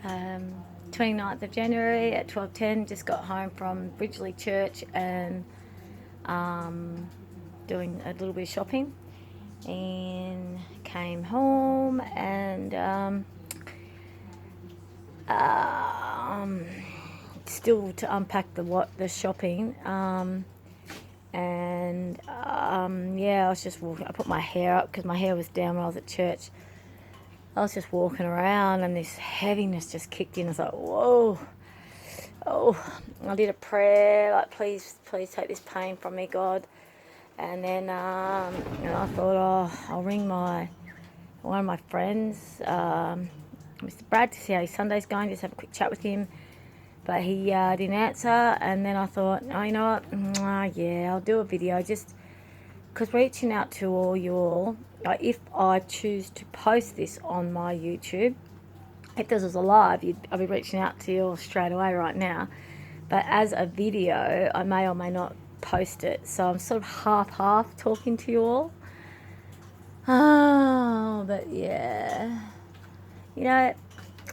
Um, 29th of January at 12:10. Just got home from Bridgeley Church and doing a little bit of shopping, and came home and um, still to unpack the shopping. And yeah, I was just walking. I put my hair up because my hair was down when I was at church. I was just walking around and this heaviness just kicked in. I was like, whoa. Oh, I did a prayer, like, please take this pain from me, God. And then I thought, oh, I'll ring one of my friends, Mr. Brad, to see how his Sunday's going, just have a quick chat with him. But he didn't answer. And then I thought, oh, you know what? Yeah, I'll do a video just because reaching out to you all, if I choose to post this on my YouTube, if this was a live, I'd be reaching out to you all straight away right now. But as a video, I may or may not post it. So I'm sort of half talking to you all. Oh, but yeah. You know,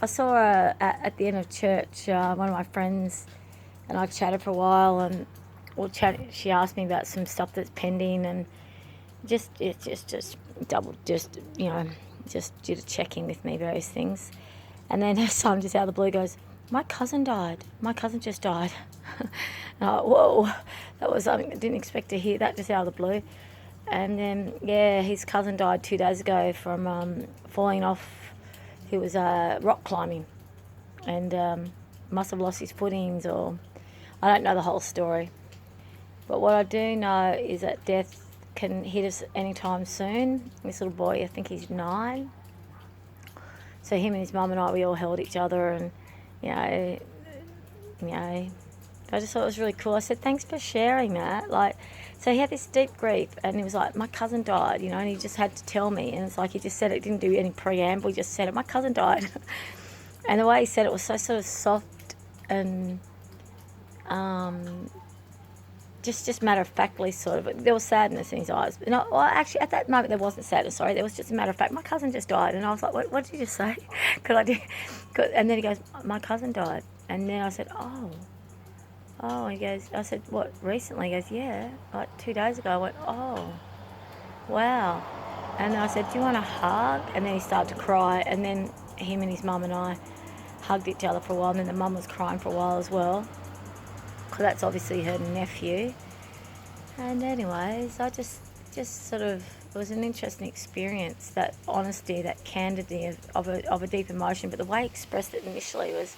I saw her at the end of church, one of my friends, and I chatted for a while, and she asked me about some stuff that's pending, and just did a check-in with me, various things. And then Simon just out of the blue goes, my cousin died. My cousin just died. And I, whoa, that was something I didn't expect to hear that just out of the blue. And then, yeah, his cousin died 2 days ago from falling off. He was rock climbing and must have lost his footings, or I don't know the whole story. But what I do know is that death can hit us anytime soon. This little boy, I think he's 9. So him and his mum and I, we all held each other, and I just thought it was really cool. I said, thanks for sharing that. Like, so he had this deep grief, and he was like, my cousin died, and he just had to tell me. And it's like he just said it, didn't do any preamble, he just said it, my cousin died. And the way he said it was so sort of soft and just matter-of-factly sort of. There was sadness in his eyes. Actually, at that moment, there wasn't sadness, sorry. There was just a matter of fact, my cousin just died. And I was like, what did you just say? Because I did. And then he goes, my cousin died. And then I said, oh. Oh, he goes, I said, what, recently? He goes, yeah, like 2 days ago. I went, oh, wow. And then I said, do you want a hug? And then he started to cry. And then him and his mum and I hugged each other for a while. And then the mum was crying for a while as well, because that's obviously her nephew. And anyways, I just sort of, it was an interesting experience, that honesty, that candidity of a deep emotion. But the way he expressed it initially was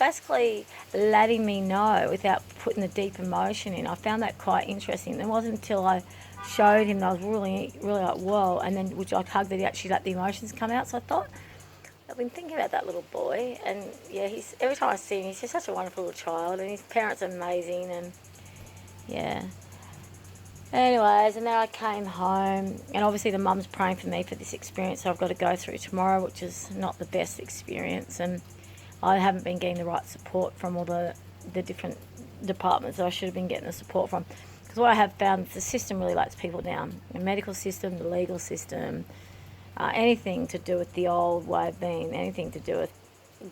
basically letting me know without putting the deep emotion in. I found that quite interesting. It wasn't until I showed him that I was really, really like, whoa, and then which I'd hug, that he actually let the emotions come out. So I thought, I've been thinking about that little boy, and yeah, every time I see him, he's just such a wonderful little child, and his parents are amazing, and yeah. Anyways, and then I came home, and obviously the mum's praying for me for this experience that I've got to go through tomorrow, which is not the best experience, and I haven't been getting the right support from all the different departments that I should have been getting the support from. Because what I have found is the system really lets people down. The medical system, the legal system, anything to do with the old way of being, anything to do with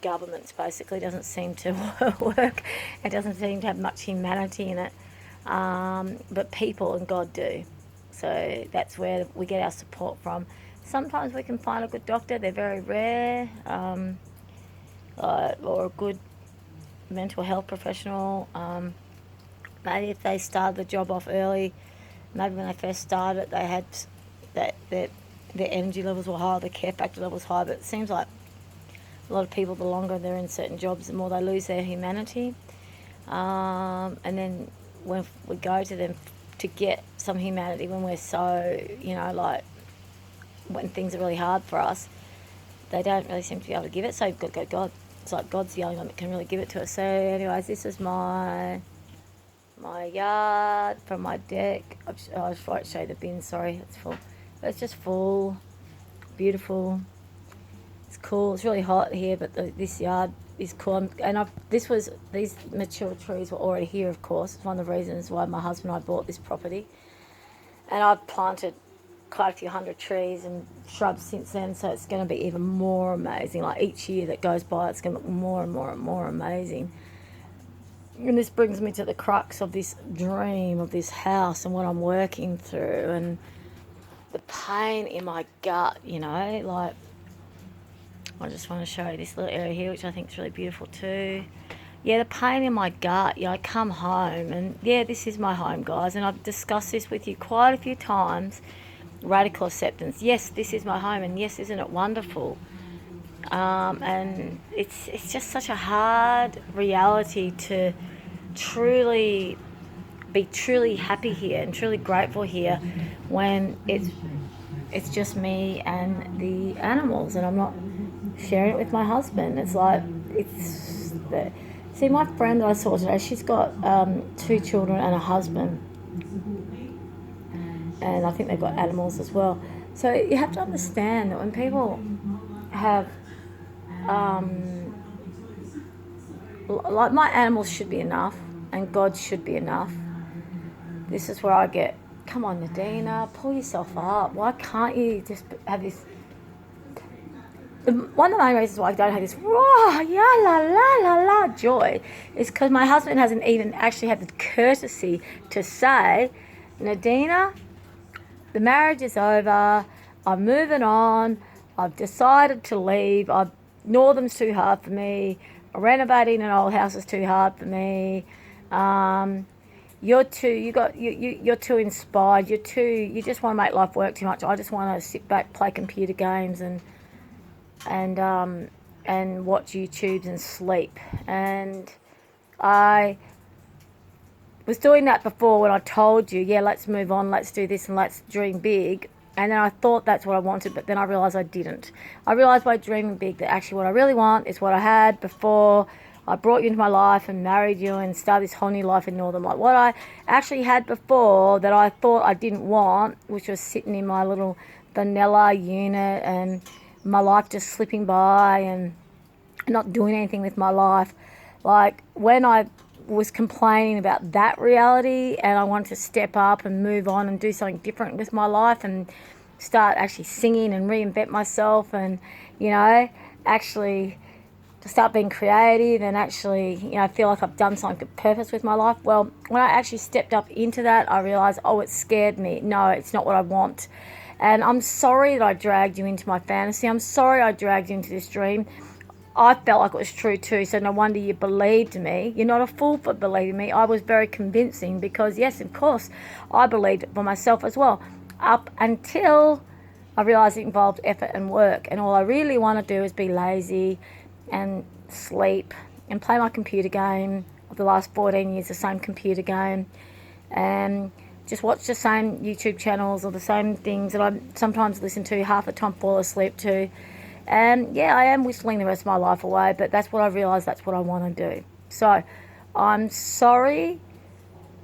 governments basically doesn't seem to work. It doesn't seem to have much humanity in it. But people and God do. So that's where we get our support from. Sometimes we can find a good doctor. They're very rare. Or a good mental health professional. Maybe if they started the job off early, maybe when they first started, they had that their energy levels were high, their care factor levels high. But it seems like a lot of people, the longer they're in certain jobs, the more they lose their humanity. And then when we go to them to get some humanity, when we're so, like when things are really hard for us, they don't really seem to be able to give it. So you've got to go God. It's like God's the only one that can really give it to us. So anyways, this is my yard from my deck. I won't show the bin, sorry, it's full. But it's just full, beautiful. It's cool. It's really hot here, but this yard is cool. And these mature trees were already here, of course. It's one of the reasons why my husband and I bought this property. And I've planted quite a few hundred trees and shrubs since then, so it's going to be even more amazing. Like each year that goes by, it's going to look more and more and more amazing. And this brings me to the crux of this dream of this house and what I'm working through and the pain in my gut, you know, like I just want to show you this little area here, which I think is really beautiful too. Yeah, the pain in my gut. I come home and yeah, this is my home, guys, and I've discussed this with you quite a few times. Radical acceptance. Yes, this is my home, and yes, isn't it wonderful? And it's just such a hard reality to truly be truly happy here and truly grateful here when it's just me and the animals, and I'm not sharing it with my husband. It's like see, my friend that I saw today, she's got 2 children and a husband, and I think they've got animals as well. So you have to understand that when people have like, my animals should be enough and God should be enough. This is where I get, come on, Nadina, pull yourself up. Why can't you just have this? One of the main reasons why I don't have this raw, yeah, la, la, la, la joy is because my husband hasn't even actually had the courtesy to say, Nadina, the marriage is over, I'm moving on, I've decided to leave, Northam's too hard for me, renovating an old house is too hard for me, you're too inspired, you just want to make life work too much, I just want to sit back, play computer games and watch YouTubes and sleep. And I was doing that before when I told you, yeah, let's move on, let's do this and let's dream big. And then I thought that's what I wanted, but then I realised I didn't. I realised by dreaming big that actually what I really want is what I had before I brought you into my life and married you and started this whole new life in Northern. Like what I actually had before that I thought I didn't want, which was sitting in my little vanilla unit and my life just slipping by and not doing anything with my life. Like when I was complaining about that reality and I wanted to step up and move on and do something different with my life and start actually singing and reinvent myself and, you know, actually to start being creative and actually, you know, feel like I've done something of purpose with my life. Well, when I actually stepped up into that, I realised, oh, it scared me. No, it's not what I want. And I'm sorry that I dragged you into my fantasy. I'm sorry I dragged you into this dream. I felt like it was true too, so no wonder you believed me. You're not a fool for believing me. I was very convincing because, yes, of course, I believed it for myself as well. Up until I realised it involved effort and work. And all I really want to do is be lazy and sleep and play my computer game of the last 14 years, the same computer game. And just watch the same YouTube channels or the same things that I sometimes listen to, half the time fall asleep to. And yeah, I am whistling the rest of my life away, but that's what I realised, that's what I want to do. So I'm sorry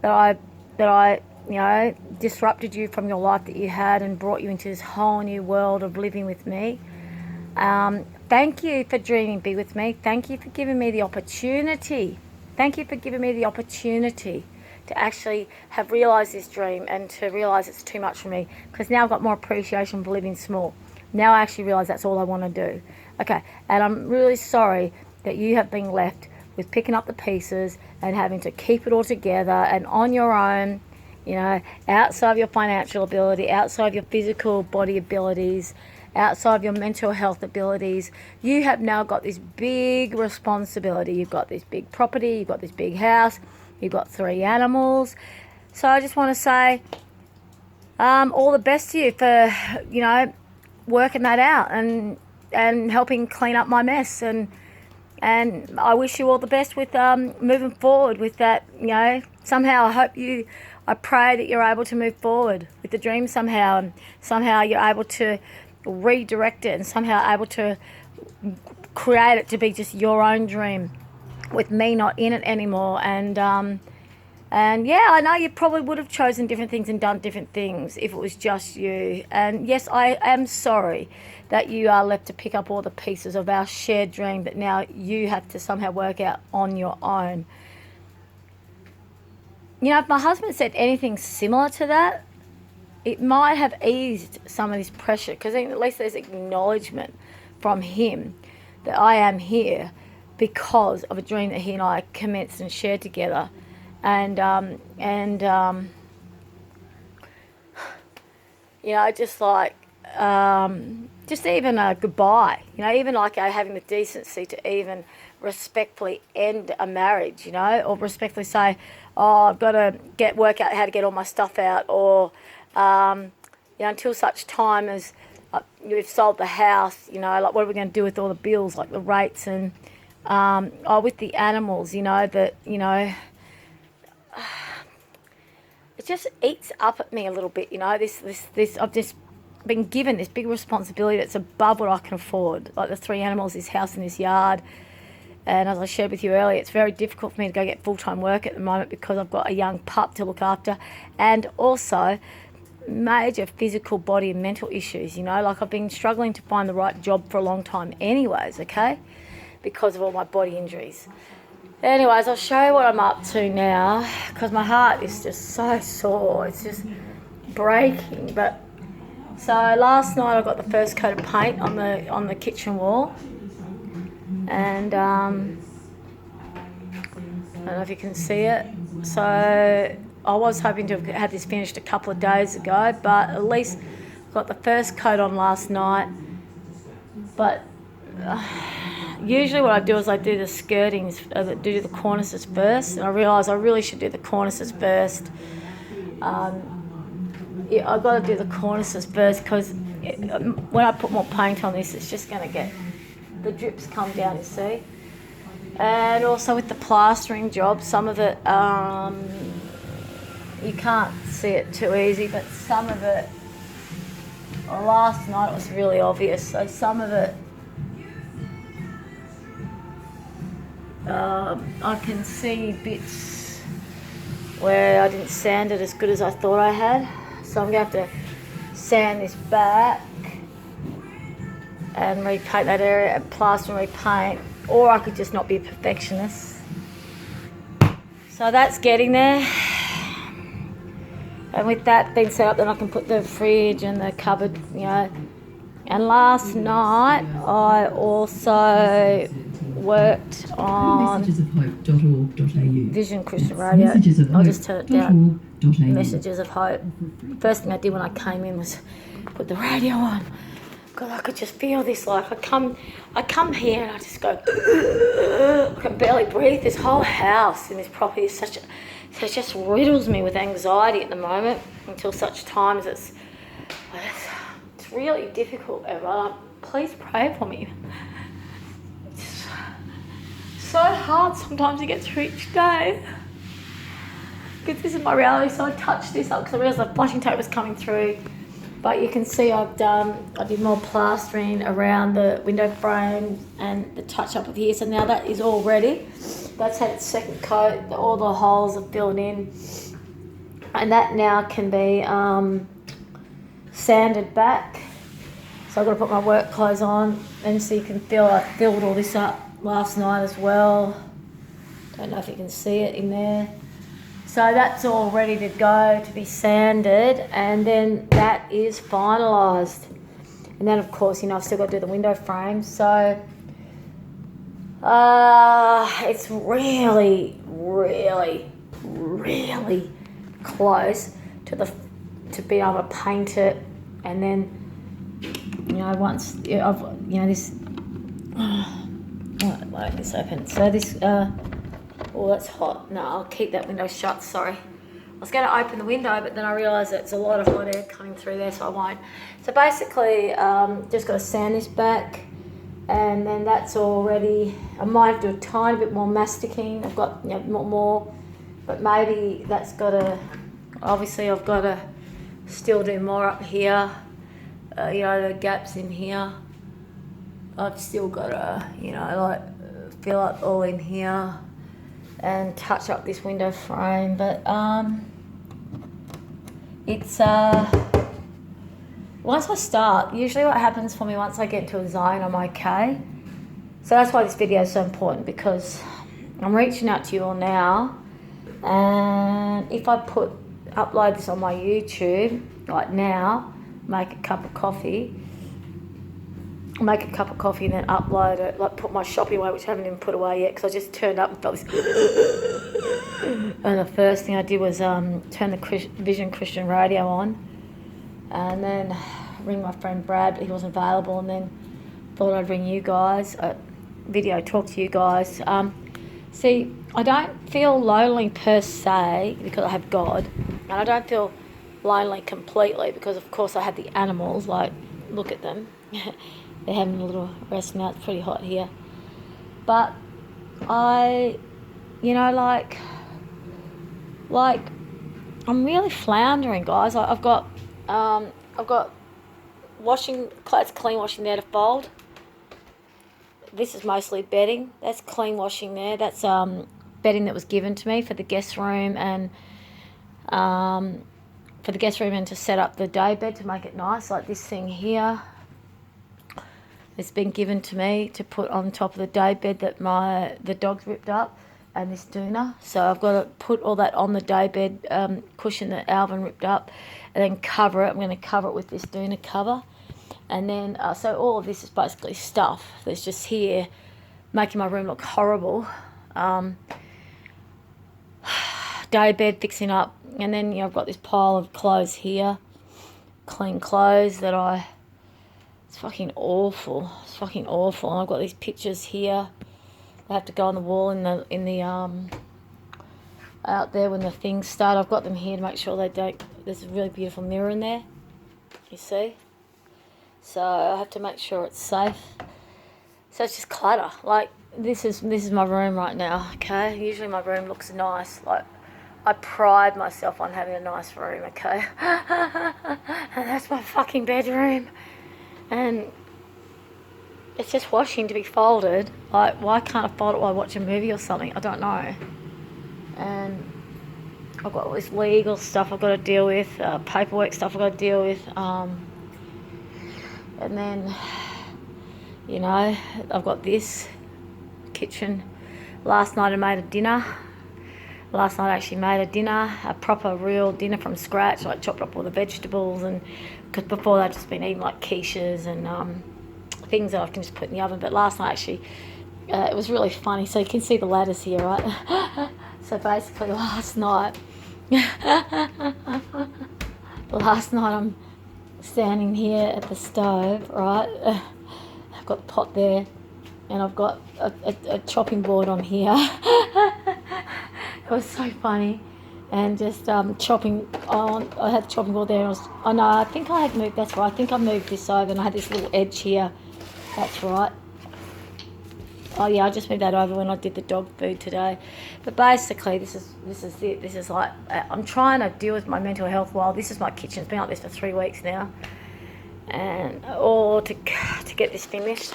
that I you know, disrupted you from your life that you had and brought you into this whole new world of living with me. Thank you for dreaming big with me. Thank you for giving me the opportunity. Thank you for giving me the opportunity to actually have realised this dream and to realise it's too much for me, because now I've got more appreciation for living small. Now I actually realise that's all I want to do. Okay, and I'm really sorry that you have been left with picking up the pieces and having to keep it all together and on your own, you know, outside of your financial ability, outside of your physical body abilities, outside of your mental health abilities. You have now got this big responsibility. You've got this big property, you've got this big house, you've got 3 animals. So I just want to say all the best to you for, you know, working that out and helping clean up my mess. And I wish you all the best with moving forward with that, you know. Somehow I pray that you're able to move forward with the dream somehow, and somehow you're able to redirect it and somehow able to create it to be just your own dream with me not in it anymore. And yeah, I know you probably would have chosen different things and done different things if it was just you. And yes, I am sorry that you are left to pick up all the pieces of our shared dream that now you have to somehow work out on your own. You know, if my husband said anything similar to that, it might have eased some of this pressure, because at least there's acknowledgement from him that I am here because of a dream that he and I commenced and shared together. And you know, just like, just even a goodbye, you know, even like having the decency to even respectfully end a marriage, you know, or respectfully say, oh, I've got to work out how to get all my stuff out, or, you know, until such time as we've sold the house, you know, like what are we going to do with all the bills, like the rates, and, with the animals, you know, that, you know, it just eats up at me a little bit, you know, this, I've just been given this big responsibility that's above what I can afford, like the 3 animals, this house and this yard. And as I shared with you earlier, it's very difficult for me to go get full-time work at the moment because I've got a young pup to look after, and also major physical body and mental issues, you know, like I've been struggling to find the right job for a long time anyways, okay, because of all my body injuries. Anyways, I'll show you what I'm up to now, because my heart is just so sore. It's just breaking. But so last night I got the first coat of paint on the kitchen wall, and I don't know if you can see it. So I was hoping to have had this finished a couple of days ago, but at least got the first coat on last night. But usually what I do is I do the skirtings, do the cornices first, and I realise I really should do the cornices first. Yeah, I've got to do the cornices first, because when I put more paint on this, it's just going to get, the drips come down, you see. And also with the plastering job, some of it, you can't see it too easy, but some of it, last night it was really obvious, so some of it, I can see bits where I didn't sand it as good as I thought I had. So I'm going to have to sand this back and repaint that area, and plaster and repaint, or I could just not be a perfectionist. So that's getting there. And with that being set up, then I can put the fridge and the cupboard, you know. And last night I also worked on Vision Christian Radio. I'll just turn it down. Messages of Hope. First thing I did when I came in was put the radio on. God, I could just feel this, like I come here and I just go, I can barely breathe. This whole house in this property is so it just riddles me with anxiety at the moment, until such times it's really difficult, Emma. Please pray for me. It's so hard sometimes to get through each day. Because this is my reality, so I touched this up because I realised the flashing tape was coming through. But you can see I did more plastering around the window frame and the touch up of here. So now that is all ready. That's had its second coat. All the holes are filled in. And that now can be sanded back. So I've got to put my work clothes on. And so you can feel I filled all this up last night as well. Don't know if you can see it in there. So that's all ready to go to be sanded, and then that is finalised. And then of course, you know, I've still got to do the window frame. So it's really, really, really close to being able to paint it. And then, you know, once I've, you know, this, won't this open? So this, oh, that's hot. No, I'll keep that window shut, sorry. I was going to open the window, but then I realised it's a lot of hot air coming through there, so I won't. So basically, just got to sand this back, and then that's all ready. I might have to do a tiny bit more masticing. I've got, you know, more, but maybe that's got to, obviously I've got to still do more up here. You know, the gaps in here. I've still got to, you know, like fill up all in here and touch up this window frame, but it's once I start, usually what happens for me, once I get into a zone, I'm okay. So that's why this video is so important, because I'm reaching out to you all now, and if I upload this on my YouTube, like now, make a cup of coffee and then upload it, like put my shopping away, which I haven't even put away yet because I just turned up and felt this. And the first thing I did was turn the Vision Christian radio on and then ring my friend Brad, but he wasn't available, and then thought I'd ring you guys, video talk to you guys. See, I don't feel lonely per se because I have God, and I don't feel lonely completely because of course I have the animals, like look at them. They're having a little rest now, it's pretty hot here. But I, you know, like I'm really floundering, guys. I've got washing clothes, clean washing there to fold. This is mostly bedding. That's clean washing there. That's bedding that was given to me for the guest room and to set up the day bed to make it nice. Like this thing here, it's been given to me to put on top of the day bed that the dogs ripped up, and this doona. So I've got to put all that on the day bed cushion that Alvin ripped up, and then cover it. I'm going to cover it with this doona cover. And then, so all of this is basically stuff that's just here, making my room look horrible. Day bed fixing up. And then, you know, I've got this pile of clothes here, clean clothes that it's fucking awful. It's fucking awful. And I've got these pictures here. They have to go on the wall in the out there when the things start. I've got them here to make sure they don't. There's a really beautiful mirror in there. You see? So I have to make sure it's safe. So it's just clutter. Like this is my room right now. Okay. Usually my room looks nice. Like I pride myself on having a nice room. Okay. And that's my fucking bedroom. And it's just washing to be folded. Like why can't I fold it while I watch a movie or something? I don't know. And I've got all this legal stuff I've got to deal with, paperwork stuff I've got to deal with. And then, you know, I've got this kitchen. Last night I made a dinner. Last night I actually made a dinner, a proper real dinner from scratch. I chopped up all the vegetables, and because before I'd just been eating like quiches and things that I can just put in the oven. But last night actually, it was really funny. So you can see the ladders here, right? So basically last night I'm standing here at the stove, right? I've got the pot there, and I've got a chopping board on here. It was so funny, and just chopping on. I had the chopping board there, and I think I had moved. That's right. I think I moved this over, and I had this little edge here. That's right. Oh yeah, I just moved that over when I did the dog food today. But basically, this is it. This is like I'm trying to deal with my mental health while this is my kitchen. It's been like this for 3 weeks now, and to get this finished.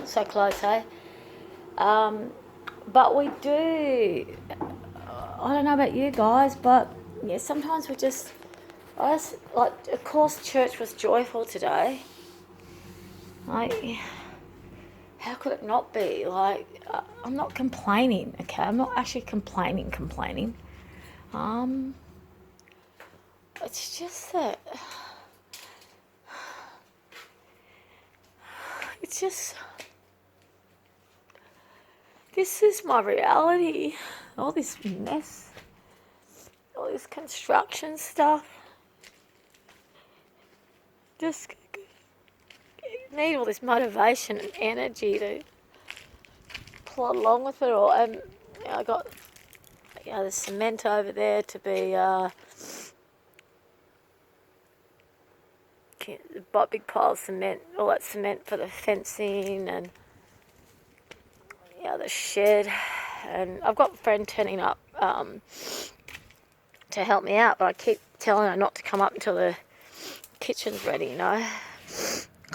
So close, hey. But we do. I don't know about you guys, but yeah, sometimes like. Of course, church was joyful today. Like. How could it not be? Like, I'm not complaining, okay? I'm not actually complaining. It's just that... It's just... This is my reality. All this mess. All this construction stuff. Just... need all this motivation and energy to plod along with it all. And I got the cement over there to be a big pile of cement, all that cement for the fencing and the shed. And I've got a friend turning up to help me out, but I keep telling her not to come up until the kitchen's ready, you know.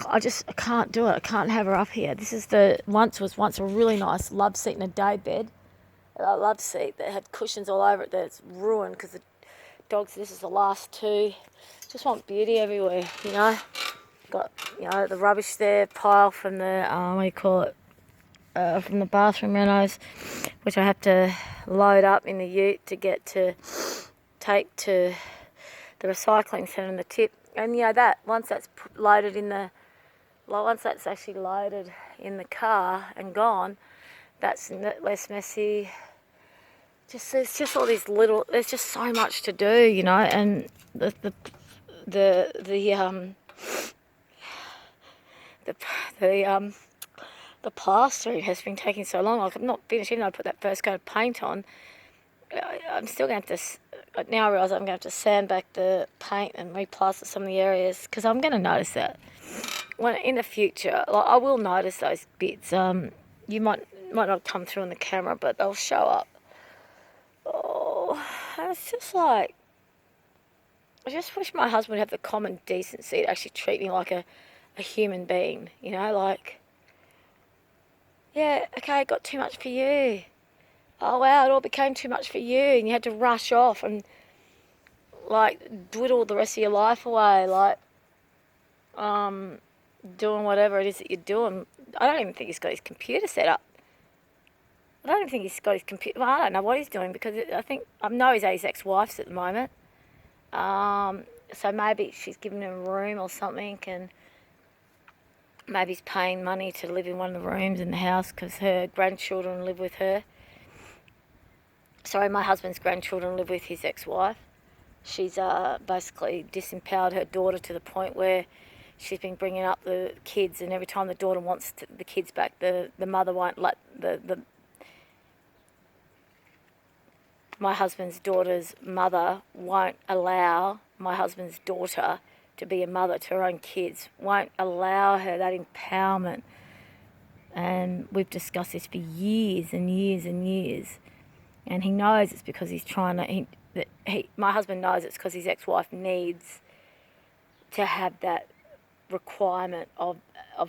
I can't do it. I can't have her up here. This is once a really nice love seat and a day bed. A love seat that had cushions all over it that's ruined because the dogs, this is the last two. Just want beauty everywhere, you know. Got, the rubbish there, pile from the, from the bathroom renos, which I have to load up in the ute to take to the recycling centre and the tip. And that once that's loaded in the, once that's actually loaded in the car and gone, that's less messy. There's just all these little. There's just so much to do, and the the the um the the plastering has been taking so long. Like, I'm not finished. Even though I put that first coat of paint on, I'm still going to have to. Now I realise I'm going to have to sand back the paint and replaster some of the areas, because I'm going to notice that when in the future, like, I will notice those bits. You might not come through on the camera, but they'll show up. Oh, and it's just like, I just wish my husband would have the common decency to actually treat me like a human being. Like, yeah, okay, it got too much for you. Oh wow, it all became too much for you, and you had to rush off and like dwiddle the rest of your life away, like doing whatever it is that you're doing. I don't even think he's got his computer set up. I don't even think he's got his computer. Well, I don't know what he's doing, because I know he's at his ex-wife's at the moment. So maybe she's giving him a room or something, and maybe he's paying money to live in one of the rooms in the house because her grandchildren live with her. Sorry, my husband's grandchildren live with his ex-wife. She's basically disempowered her daughter to the point where she's been bringing up the kids, and every time the daughter wants the kids back, the mother won't let my husband's daughter's mother won't allow my husband's daughter to be a mother to her own kids, won't allow her that empowerment. And we've discussed this for years and years and years. And he knows it's because he's trying to, my husband knows it's because his ex-wife needs to have that requirement of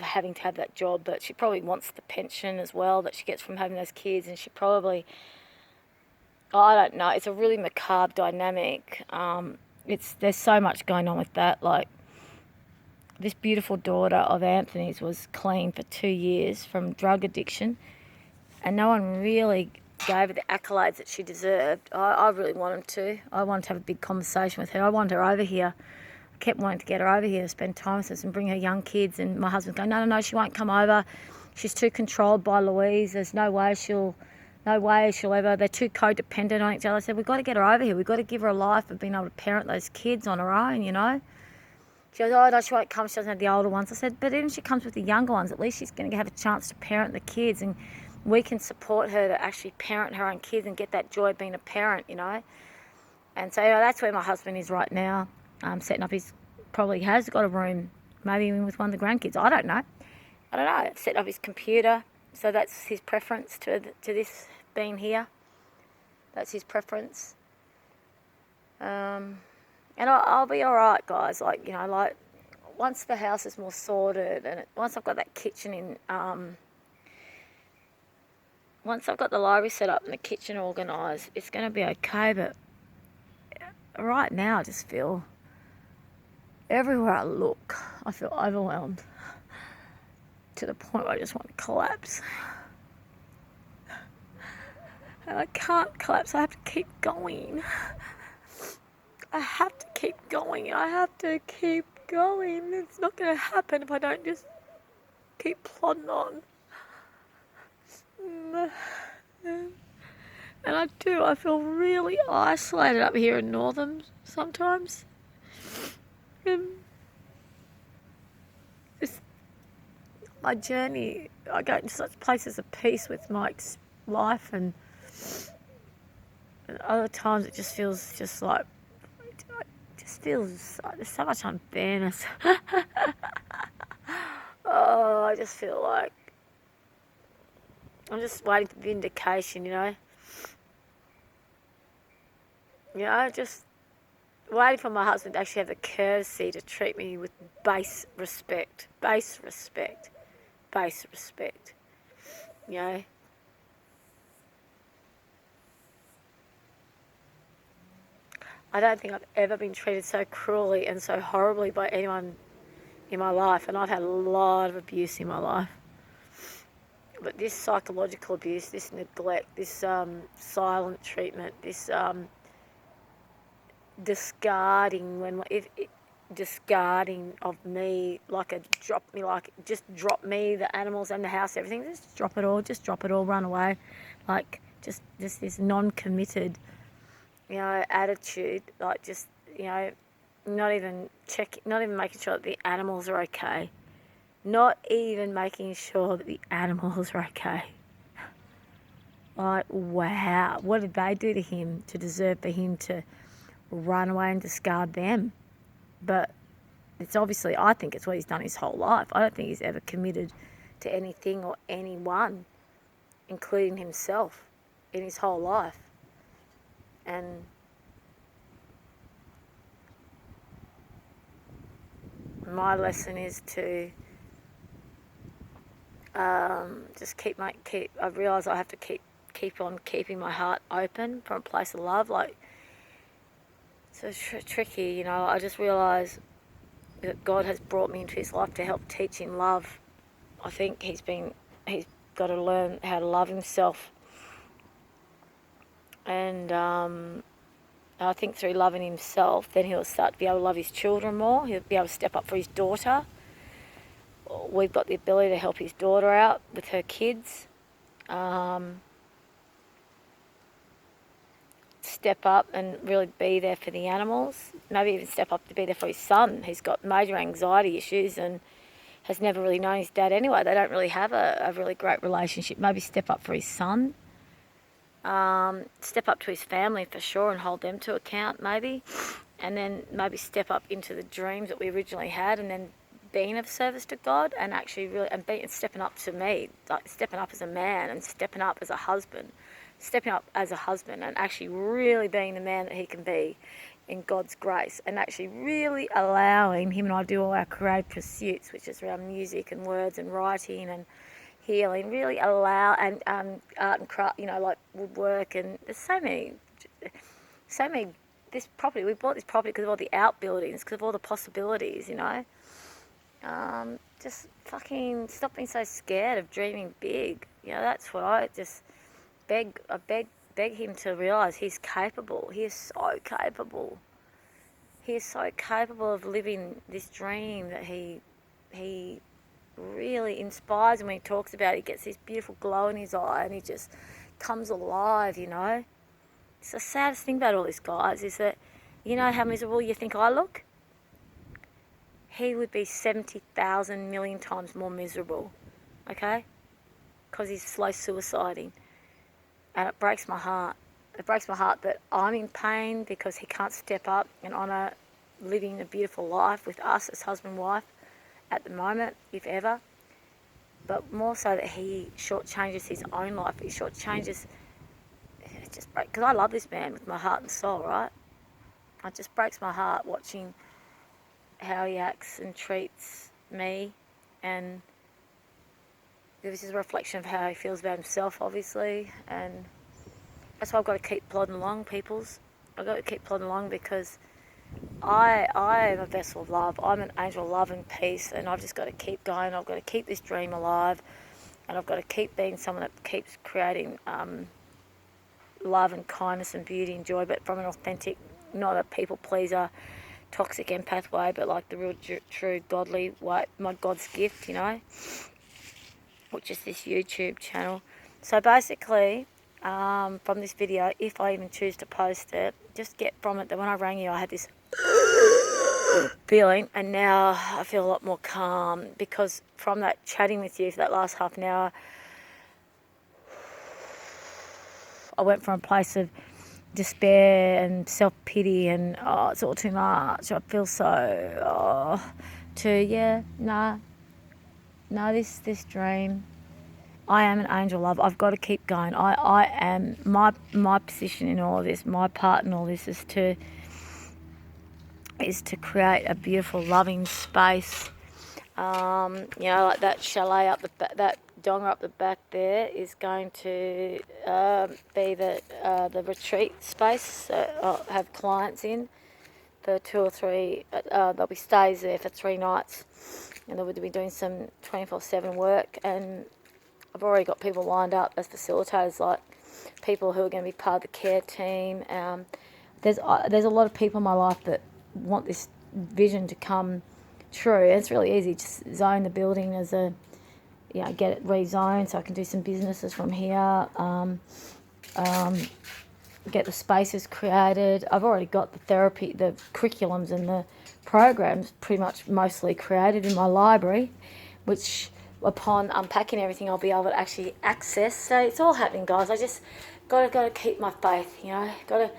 having to have that job, but she probably wants the pension as well that she gets from having those kids, and she probably, I don't know, it's a really macabre dynamic. There's so much going on with that. Like, this beautiful daughter of Anthony's was clean for 2 years from drug addiction, and no one really gave her the accolades that she deserved. I really wanted to. I wanted to have a big conversation with her. I wanted her over here. I kept wanting to get her over here to spend time with us and bring her young kids, and my husband's going, no, she won't come over. She's too controlled by Louise. There's no way she'll ever, they're too codependent on each other. I said, we've got to get her over here. We've got to give her a life of being able to parent those kids on her own, She goes, oh, no, she won't come. She doesn't have the older ones. I said, but even if she comes with the younger ones, at least she's going to have a chance to parent the kids, and we can support her to actually parent her own kids and get that joy of being a parent, And so that's where my husband is right now, setting up probably has got a room, maybe even with one of the grandkids. I don't know. Setting up his computer. So that's his preference to this being here. That's his preference. And I'll be all right, guys. Like, once the house is more sorted, and once I've got that kitchen in, once I've got the library set up and the kitchen organised, it's going to be okay. But right now, I just feel, everywhere I look, I feel overwhelmed to the point where I just want to collapse. And I can't collapse. I have to keep going. I have to keep going. It's not going to happen if I don't just keep plodding on. And I do. I feel really isolated up here in Northam sometimes. Just my journey, I go into such places of peace with my life, and other times it just feels just like, there's so much unfairness. Oh, I just feel like I'm just waiting for vindication, just waiting for my husband to actually have the courtesy to treat me with base respect. I don't think I've ever been treated so cruelly and so horribly by anyone in my life, and I've had a lot of abuse in my life. But this psychological abuse, this neglect, this silent treatment, this discarding discarding of me, like just drop me, the animals and the house, everything, just drop it all, run away, like just this non-committed, attitude, like just, not even making sure that the animals are okay, not even making sure that the animals are okay. Like, wow, what did they do to him to deserve for him to run away and discard them? But it's obviously, I think it's what he's done his whole life. I don't think he's ever committed to anything or anyone, including himself, in his whole life. And my lesson is to just I realise I have to keep on keeping my heart open from a place of love. Like, so tricky, I just realise that God has brought me into his life to help teach him love. I think he's got to learn how to love himself. And I think through loving himself, then he'll start to be able to love his children more. He'll be able to step up for his daughter. We've got the ability to help his daughter out with her kids. Step up and really be there for the animals. Maybe even step up to be there for his son. He's got major anxiety issues and has never really known his dad anyway. They don't really have a really great relationship. Maybe step up for his son. Step up to his family for sure and hold them to account maybe. And then maybe step up into the dreams that we originally had, and then being of service to God, and actually really, and stepping up to me, like stepping up as a man and stepping up as a husband. Stepping up as a husband and actually really being the man that he can be in God's grace, and actually really allowing him and I do all our creative pursuits, which is around music and words and writing and healing, really allow, and art and craft, like woodwork, and there's so many, this property, we bought this property because of all the outbuildings, because of all the possibilities, just fucking stop being so scared of dreaming big. That's what I just beg him to realise he's capable. He is so capable. He is so capable of living this dream that he really inspires. And when he talks about it, he gets this beautiful glow in his eye and he just comes alive, It's the saddest thing about all this, guys, is that, how miserable you think I look? He would be 70,000 million times more miserable, okay? Because he's slow suiciding. And it breaks my heart. It breaks my heart that I'm in pain because he can't step up and honour living a beautiful life with us as husband and wife at the moment, if ever. But more so that he shortchanges his own life. He shortchanges... It just breaks... Because I love this man with my heart and soul, right? It just breaks my heart watching how he acts and treats me. And this is a reflection of how he feels about himself, obviously, and that's why I've got to keep plodding along, peoples. I've got to keep plodding along because I am a vessel of love. I'm an angel of love and peace, and I've just got to keep going. I've got to keep this dream alive, and I've got to keep being someone that keeps creating love and kindness and beauty and joy, but from an authentic, not a people pleaser, toxic empath way, but like the real, true, godly way, my God's gift, which is this YouTube channel. So basically, from this video, if I even choose to post it, just get from it that when I rang you, I had this feeling, and now I feel a lot more calm, because from that chatting with you for that last half an hour, I went from a place of despair and self-pity and, it's all too much, I feel so, to, this dream. I am an angel love. I've got to keep going. I am, my position in all of this, my part in all this is to create a beautiful, loving space. Like that chalet up the back, that donga up the back there is going to be the retreat space. I'll have clients in for 2 or 3. There'll be stays there for 3 nights, and they'll be doing some 24/7 work. And I've already got people lined up as facilitators, like people who are going to be part of the care team. there's a lot of people in my life that want this vision to come true. It's really easy. Just zone the building as a, get it rezoned so I can do some businesses from here. Get the spaces created. I've already got the therapy, the curriculums and the programs pretty much mostly created in my library, which upon unpacking everything I'll be able to actually access. So it's all happening, guys. I just got to keep my faith, got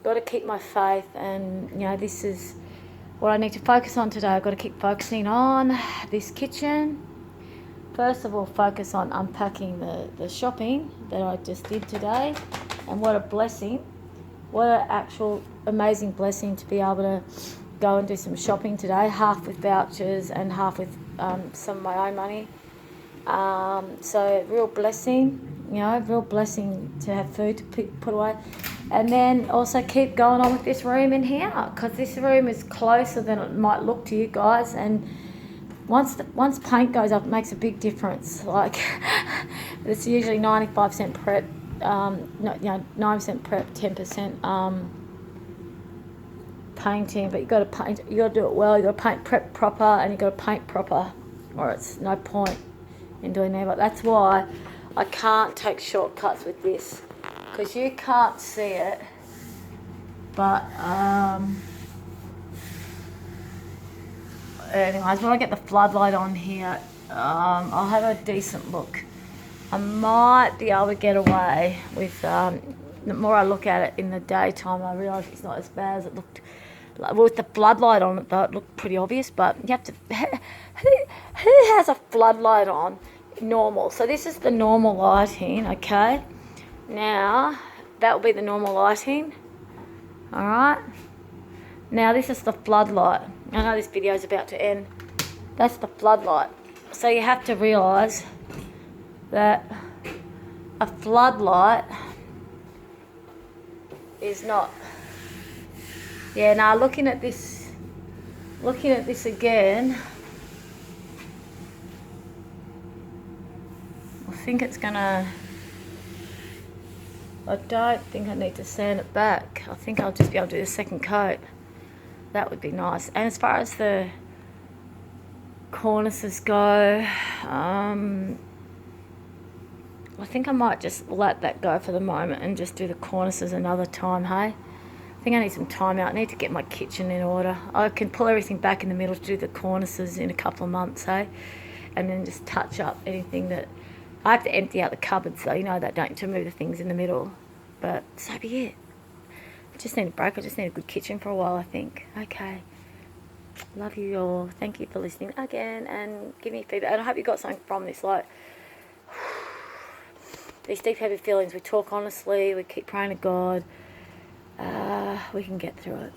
to keep my faith, and this is what I need to focus on today. I've got to keep focusing on this kitchen. First of all, focus on unpacking the shopping that I just did today. And what a blessing, what an actual amazing blessing to be able to go and do some shopping today, half with vouchers and half with some of my own money. So real blessing, real blessing to have food to put away. And then also keep going on with this room in here, because this room is closer than it might look to you guys. And once paint goes up, it makes a big difference. Like it's usually 95% prep, 9% prep, 10% painting. But you got to paint. You got to do it well. You got to paint prep proper, and you got to paint proper, or it's no point in doing that. But that's why I can't take shortcuts with this, because you can't see it. But anyways, when I get the floodlight on here, I'll have a decent look. I might be able to get away with, the more I look at it in the daytime, I realise it's not as bad as it looked. With the floodlight on it, though, it looked pretty obvious, but you have to, who has a floodlight on normal? So this is the normal lighting, okay? Now, that will be the normal lighting, all right? Now, this is the floodlight. I know this video is about to end. That's the floodlight. So you have to realise that a floodlight is not... Yeah, now looking at this again, I think it's gonna... I don't think I need to sand it back. I think I'll just be able to do the second coat. That would be nice. And as far as the cornices go, I think I might just let that go for the moment and just do the cornices another time, hey? I think I need some time out. I need to get my kitchen in order. I can pull everything back in the middle to do the cornices in a couple of months, hey? And then just touch up anything that... I have to empty out the cupboards, though, that, don't you, to move the things in the middle. But so be it. I just need a break. I just need a good kitchen for a while, I think. Okay. Love you all. Thank you for listening again, and give me feedback. And I hope you got something from this. Like, these deep, heavy feelings, we talk honestly, we keep praying to God. We can get through it.